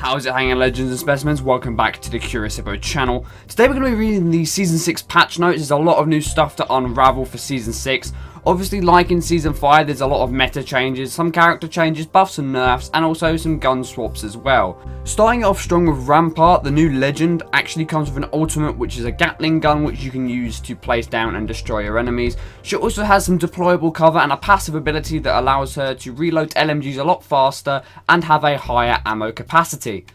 How's it hanging, legends and specimens? Welcome back to the Curious Hippo channel. Today we're going to be reading the Season 6 patch notes. There's a lot of new stuff to unravel for Season 6. Obviously, like in Season 5, there's a lot of meta changes, some character changes, buffs and nerfs, and also some gun swaps as well. Starting off strong with Rampart, the new legend actually comes with an ultimate, which is a Gatling gun which you can use to place down and destroy your enemies. She also has some deployable cover and a passive ability that allows her to reload LMGs a lot faster and have a higher ammo capacity.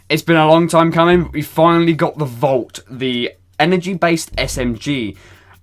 It's been a long time coming, but we finally got the Vault, the energy-based SMG.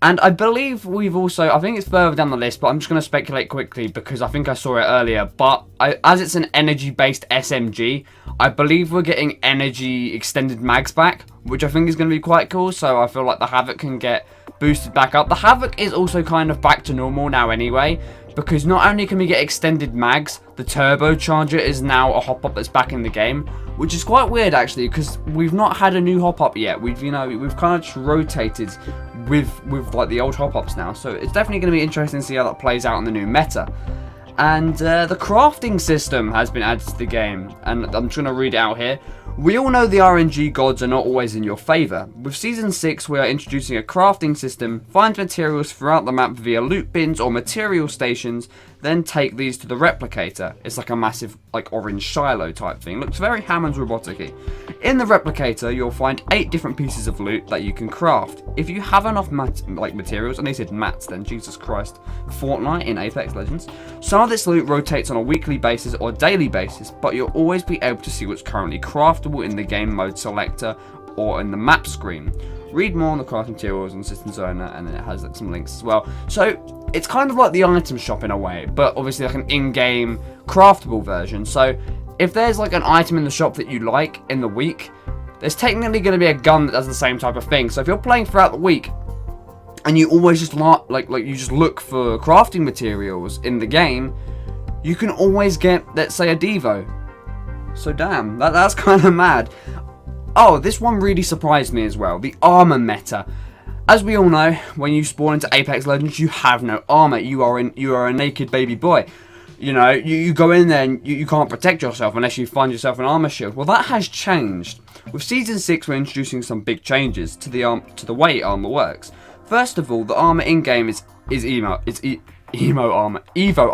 And I believe we've also, I think it's further down the list, but I'm just going to speculate quickly because I think I saw it earlier. But as it's an energy-based SMG, I believe we're getting energy extended mags back, which I think is going to be quite cool. So I feel like the Havoc can get boosted back up. The Havoc is also kind of back to normal now anyway, because not only can we get extended mags, the turbocharger is now a hop-up that's back in the game, which is quite weird actually, because we've not had a new hop-up yet. We've kind of just rotated with like the old hop-ups now, so it's definitely going to be interesting to see how that plays out in the new meta. And the crafting system has been added to the game, and I'm just going to read it out here. We all know the RNG gods are not always in your favour. With Season 6, we are introducing a crafting system. Find materials throughout the map via loot bins or material stations, then take these to the replicator. It's like a massive, like, orange silo type thing. Looks very Hammond's Robotic-y. In the replicator, you'll find 8 different pieces of loot that you can craft. If you have enough materials, and they said mats then, Jesus Christ, Fortnite in Apex Legends, some of this loot rotates on a weekly basis or daily basis, but you'll always be able to see what's currently craftable in the game mode selector or in the map screen. Read more on the crafting materials and systems owner, and then it has like some links as well. So it's kind of like the item shop in a way, but obviously like an in-game craftable version. So if there's like an item in the shop that you like in the week, there's technically going to be a gun that does the same type of thing. So if you're playing throughout the week and you always just like you just look for crafting materials in the game, you can always get, let's say, a Devo. So damn, that's kind of mad. Oh, this one really surprised me as well. The armor meta. As we all know, when you spawn into Apex Legends, you have no armor. You are a naked baby boy. You know, you go in there and you can't protect yourself unless you find yourself an armor shield. Well, that has changed. With Season 6, we're introducing some big changes to the way armor works. First of all, the armor in-game is Evo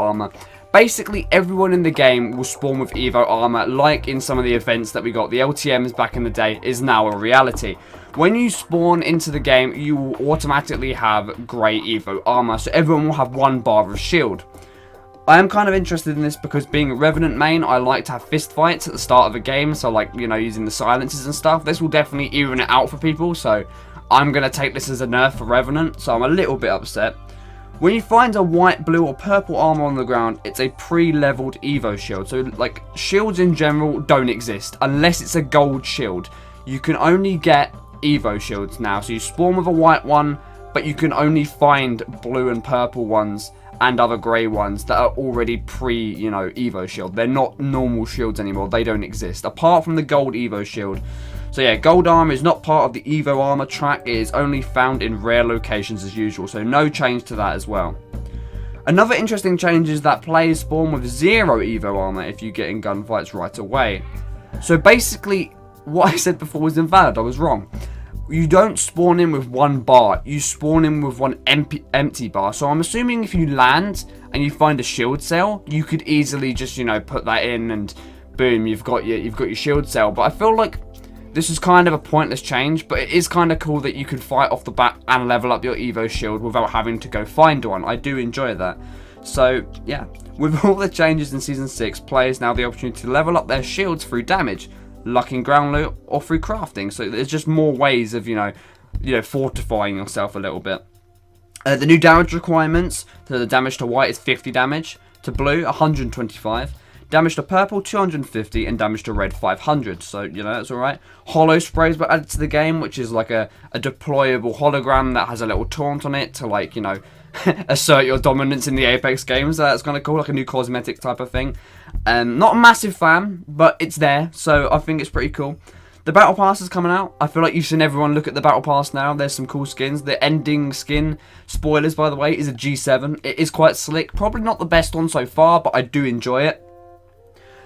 armor. Basically, everyone in the game will spawn with Evo armor, like in some of the events that we got. The LTMs back in the day is now a reality. When you spawn into the game, you will automatically have grey Evo armor, so everyone will have 1 bar of shield. I am kind of interested in this because being a Revenant main, I like to have fist fights at the start of a game, so like, you know, using the silences and stuff. This will definitely even it out for people, so I'm going to take this as a nerf for Revenant, so I'm a little bit upset. When you find a white, blue or purple armor on the ground, it's a pre-leveled Evo shield. So like shields in general don't exist unless it's a gold shield. You can only get Evo shields now. So you spawn with a white one, but you can only find blue and purple ones and other grey ones that are already Evo shield. They're not normal shields anymore. They don't exist apart from the gold Evo shield. So yeah, gold armor is not part of the Evo armor track. It is only found in rare locations as usual, so no change to that as well. Another interesting change is that players spawn with 0 Evo armor if you get in gunfights right away. So basically, what I said before was invalid. I was wrong. You don't spawn in with 1 bar, you spawn in with 1 empty bar. So I'm assuming if you land and you find a shield cell, you could easily just, you know, put that in and boom, you've got your shield cell. But I feel like this is kind of a pointless change, but it is kind of cool that you can fight off the bat and level up your Evo shield without having to go find one. I do enjoy that. So, yeah. With all the changes in Season 6, players now have the opportunity to level up their shields through damage, luck in ground loot, or through crafting. So there's just more ways of, you know, fortifying yourself a little bit. The new damage requirements, so the damage to white is 50 damage, to blue 125, damage to purple 250, and damage to red 500. So, you know, that's alright. Holo sprays were added to the game, which is like a deployable hologram that has a little taunt on it to, like, you know, assert your dominance in the Apex games. So that's kind of cool, like a new cosmetic type of thing. Not a massive fan, but it's there, so I think it's pretty cool. The Battle Pass is coming out. I feel like you've seen everyone look at the Battle Pass now. There's some cool skins. The ending skin, spoilers by the way, is a G7. It is quite slick. Probably not the best one so far, but I do enjoy it.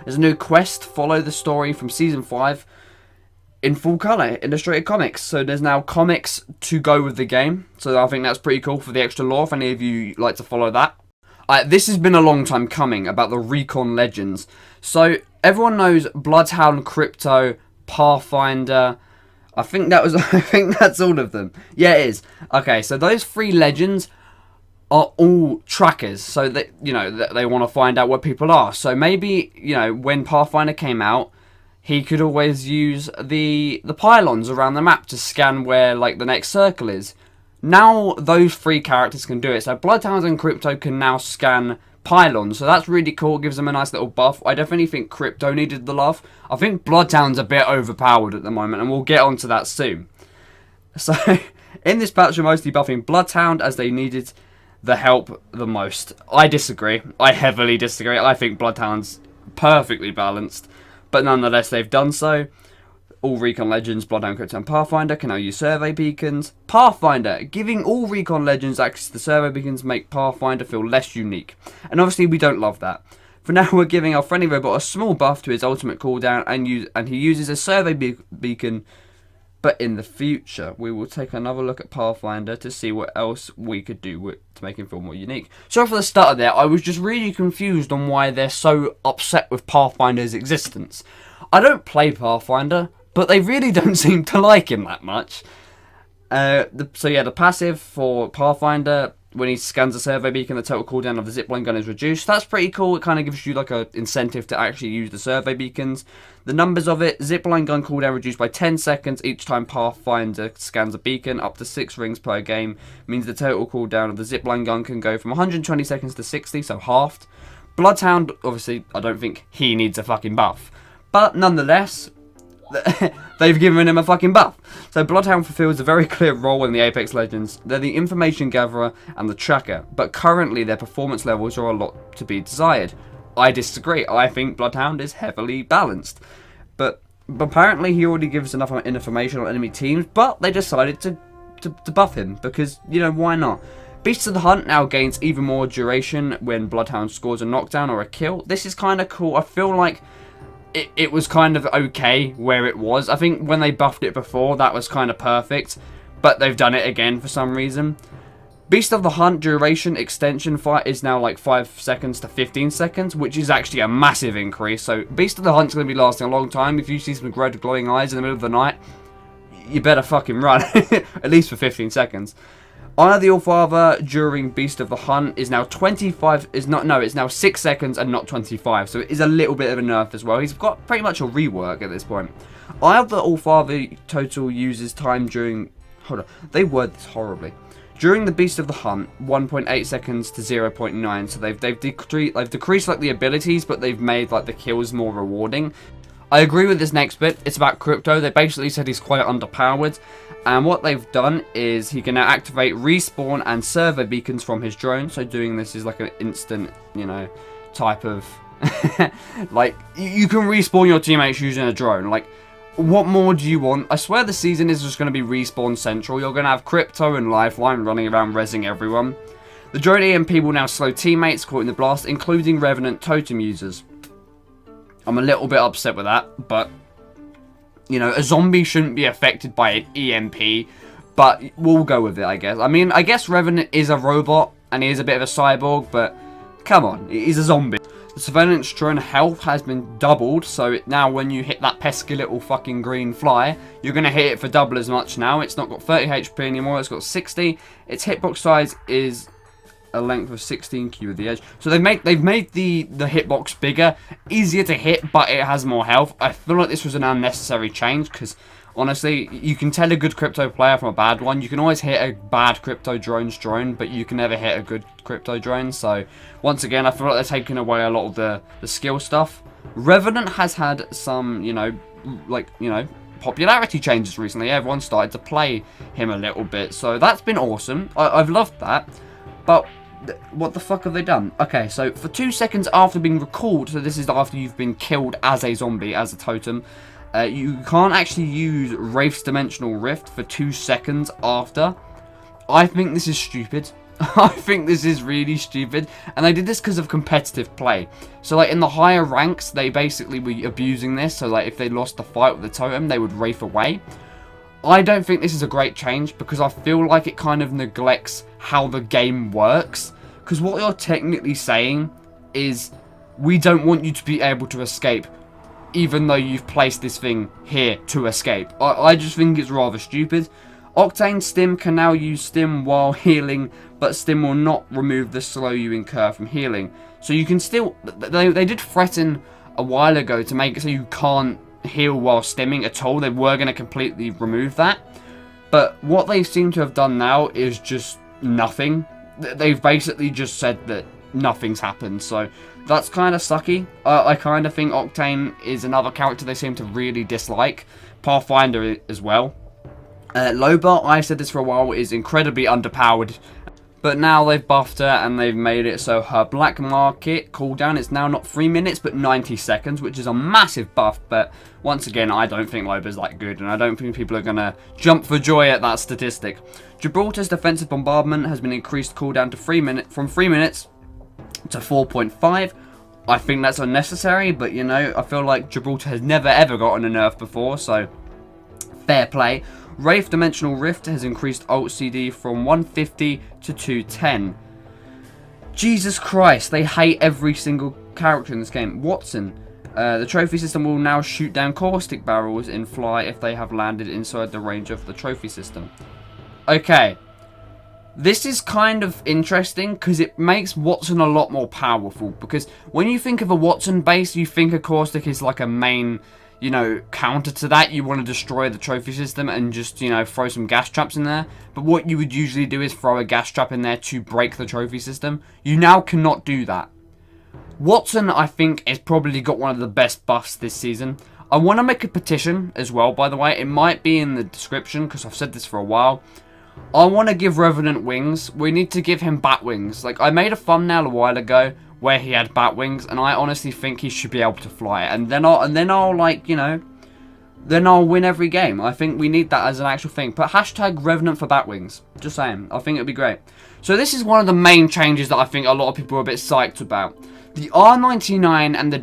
There's a new quest, follow the story from Season 5 in full colour, illustrated comics. So there's now comics to go with the game. So I think that's pretty cool for the extra lore, if any of you like to follow that. This has been a long time coming about the Recon Legends. So everyone knows Bloodhound, Crypto, Pathfinder. I think that's all of them. Yeah, it is. Okay, so those 3 legends are all trackers. So that, you know, they want to find out where people are. So maybe, you know, when Pathfinder came out, he could always use the pylons around the map to scan where, like, the next circle is. Now those 3 characters can do it. So Bloodhound and Crypto can now scan pylons. So that's really cool. It gives them a nice little buff. I definitely think Crypto needed the love. I think Bloodhound's a bit overpowered at the moment, and we'll get onto that soon. So in this patch, we're mostly buffing Bloodhound as they needed the help the most. I disagree. I heavily disagree. I think Bloodhound's perfectly balanced, but nonetheless they've done so. All Recon Legends, Bloodhound, Crypto, and Pathfinder can now use survey beacons. Pathfinder, giving all Recon Legends access to survey beacons make Pathfinder feel less unique. And obviously we don't love that. For now we're giving our friendly robot a small buff to his ultimate cooldown and he uses a survey beacon. But in the future, we will take another look at Pathfinder to see what else we could do to make him feel more unique. So for the start of there, I was just really confused on why they're so upset with Pathfinder's existence. I don't play Pathfinder, but they really don't seem to like him that much. So yeah, the passive for Pathfinder, when he scans a survey beacon, the total cooldown of the zipline gun is reduced. That's pretty cool. It kind of gives you like a incentive to actually use the survey beacons. The numbers of it: zipline gun cooldown reduced by 10 seconds each time Pathfinder scans a beacon, up to 6 rings per game. Means the total cooldown of the zipline gun can go from 120 seconds to 60, so halved. Bloodhound, obviously, I don't think he needs a fucking buff, but nonetheless, they've given him a fucking buff. So Bloodhound fulfills a very clear role in the Apex Legends. They're the information gatherer and the tracker, but currently their performance levels are a lot to be desired. I disagree. I think Bloodhound is heavily balanced, but apparently he already gives enough information on enemy teams, but they decided to buff him because, you know, why not? Beast of the Hunt now gains even more duration when Bloodhound scores a knockdown or a kill. This is kind of cool. I feel like it was kind of okay where it was. I think when they buffed it before, that was kind of perfect, but they've done it again for some reason. Beast of the Hunt duration extension fight is now like 5 seconds to 15 seconds, which is actually a massive increase. So Beast of the Hunt's going to be lasting a long time. If you see some red glowing eyes in the middle of the night, you better fucking run, at least for 15 seconds. Honor the Allfather during Beast of the Hunt is now it's now 6 seconds and not 25, so it is a little bit of a nerf as well. He's got pretty much a rework at this point. Eye of the Allfather total uses time during, hold on, they word this horribly. During the Beast of the Hunt, 1.8 seconds to 0.9, so they've decreased like the abilities, but they've made like the kills more rewarding. I agree with this next bit. It's about Crypto. They basically said he's quite underpowered, and what they've done is he can now activate respawn and survey beacons from his drone. So doing this is like an instant, you know, type of like you can respawn your teammates using a drone. Like, what more do you want? I swear the season is just going to be respawn central. You're going to have Crypto and Lifeline running around rezzing everyone. The drone EMP will now slow teammates caught in the blast, including Revenant totem users. I'm a little bit upset with that, but, you know, a zombie shouldn't be affected by an EMP, but we'll go with it, I guess. I mean, I guess Revenant is a robot, and he is a bit of a cyborg, but come on, he's a zombie. The surveillance drone health has been doubled, so now when you hit that pesky little fucking green fly, you're going to hit it for double as much now. It's not got 30 HP anymore, it's got 60. Its hitbox size is a length of 16 Q with the edge. So they've made the hitbox bigger, easier to hit, but it has more health. I feel like this was an unnecessary change because honestly, you can tell a good Crypto player from a bad one. You can always hit a bad Crypto drone's drone, but you can never hit a good Crypto drone. So once again, I feel like they're taking away a lot of the skill stuff. Revenant has had some, popularity changes recently. Everyone started to play him a little bit, so that's been awesome. I've loved that, but what the fuck have they done? Okay, so for 2 seconds after being recalled, so this is after you've been killed as a zombie, as a totem, you can't actually use Wraith's Dimensional Rift for 2 seconds after. I think this is stupid. I think this is really stupid, and they did this because of competitive play. So like in the higher ranks, they basically were abusing this, so like if they lost the fight with the totem, they would wraith away. I don't think this is a great change, because I feel like it kind of neglects how the game works. Because what you're technically saying is, we don't want you to be able to escape, even though you've placed this thing here to escape. I just think it's rather stupid. Octane Stim can now use Stim while healing, but Stim will not remove the slow you incur from healing. So you can still... They did threaten a while ago to make it so you can't heal while stimming at all. They were going to completely remove that. But what they seem to have done now is just nothing. They've basically just said that nothing's happened. So that's kind of sucky. I kind of think Octane is another character they seem to really dislike. Pathfinder as well. Loba, I've said this for a while, is incredibly underpowered, but now they've buffed her and they've made it so her black market cooldown is now not 3 minutes but 90 seconds, which is a massive buff. But once again, I don't think Loba's that good, and I don't think people are going to jump for joy at that statistic. Gibraltar's defensive bombardment has been increased cooldown to from 3 minutes to 4.5. I think that's unnecessary, but you know, I feel like Gibraltar has never ever gotten a nerf before, so fair play. Wraith Dimensional Rift has increased ult CD from 150 to 210. Jesus Christ, they hate every single character in this game. Watson. The trophy system will now shoot down caustic barrels in fly if they have landed inside the range of the trophy system. Okay. This is kind of interesting because it makes Watson a lot more powerful. Because when you think of a Watson base, you think a caustic is like a main... you know, counter to that. You want to destroy the trophy system and just, you know, throw some gas traps in there. But what you would usually do is throw a gas trap in there to break the trophy system. You now cannot do that. Watson, I think, has probably got one of the best buffs this season. I want to make a petition as well, by the way. It might be in the description because I've said this for a while. I want to give Revenant wings. We need to give him bat wings. Like, I made a thumbnail a while ago where he had bat wings, and I honestly think he should be able to fly. And then I'll like, you know, then I'll win every game. I think we need that as an actual thing. Put hashtag Revenant for bat wings. Just saying. I think it'd be great. So this is one of the main changes that I think a lot of people are a bit psyched about. The R99 and the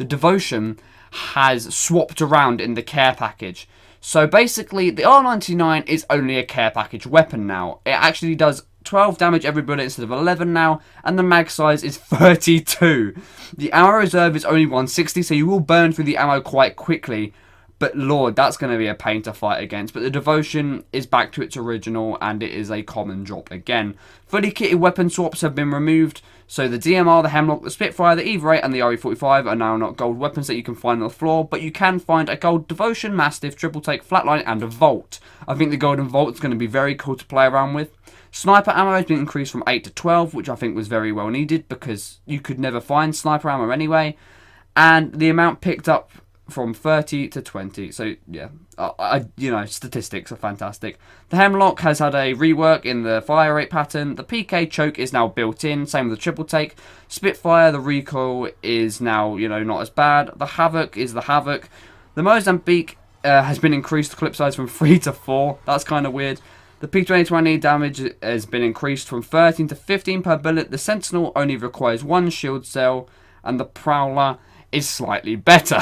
Devotion has swapped around in the care package. So basically, the R99 is only a care package weapon now. It actually does 12 damage every bullet instead of 11 now, and the mag size is 32. The ammo reserve is only 160, so you will burn through the ammo quite quickly, but lord, that's going to be a pain to fight against. But the Devotion is back to its original, and it is a common drop again. Fully kitted weapon swaps have been removed, so the DMR, the Hemlock, the Spitfire, the Eve Ray, and the RE45 are now not gold weapons that you can find on the floor, but you can find a gold Devotion, Mastiff, Triple Take, Flatline, and a Volt. I think the Golden Volt is going to be very cool to play around with. Sniper ammo has been increased from 8 to 12, which I think was very well needed because you could never find sniper ammo anyway. And the amount picked up from 30 to 20. So, yeah, you know, statistics are fantastic. The Hemlock has had a rework in the fire rate pattern. The PK choke is now built in. Same with the Triple Take. Spitfire, the recoil is now, you know, not as bad. The Havoc is the Havoc. The Mozambique has been increased, the clip size from 3 to 4. That's kind of weird. The P2020 damage has been increased from 13 to 15 per bullet. The Sentinel only requires 1 shield cell, and the Prowler is slightly better.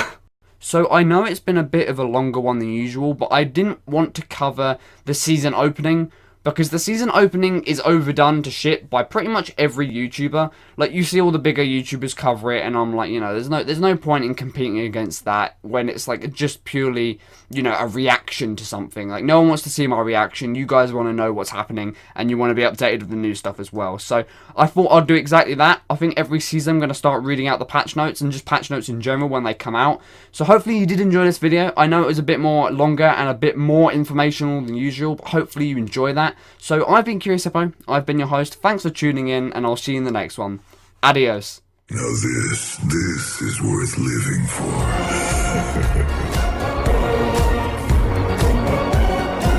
So I know it's been a bit of a longer one than usual, but I didn't want to cover the season opening because the season opening is overdone to shit by pretty much every YouTuber. Like, you see all the bigger YouTubers cover it, and I'm like, you know, there's no point in competing against that when it's like just purely, you know, a reaction to something. Like, no one wants to see my reaction. You guys want to know what's happening, and you want to be updated with the new stuff as well. So I thought I'd do exactly that. I think every season I'm going to start reading out the patch notes and just patch notes in general when they come out. So hopefully you did enjoy this video. I know it was a bit more longer and a bit more informational than usual, but hopefully you enjoy that. So I've been Curious Hippo, I've been your host, thanks for tuning in, and I'll see you in the next one. Adios. Now this is worth living for.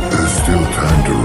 There's still time to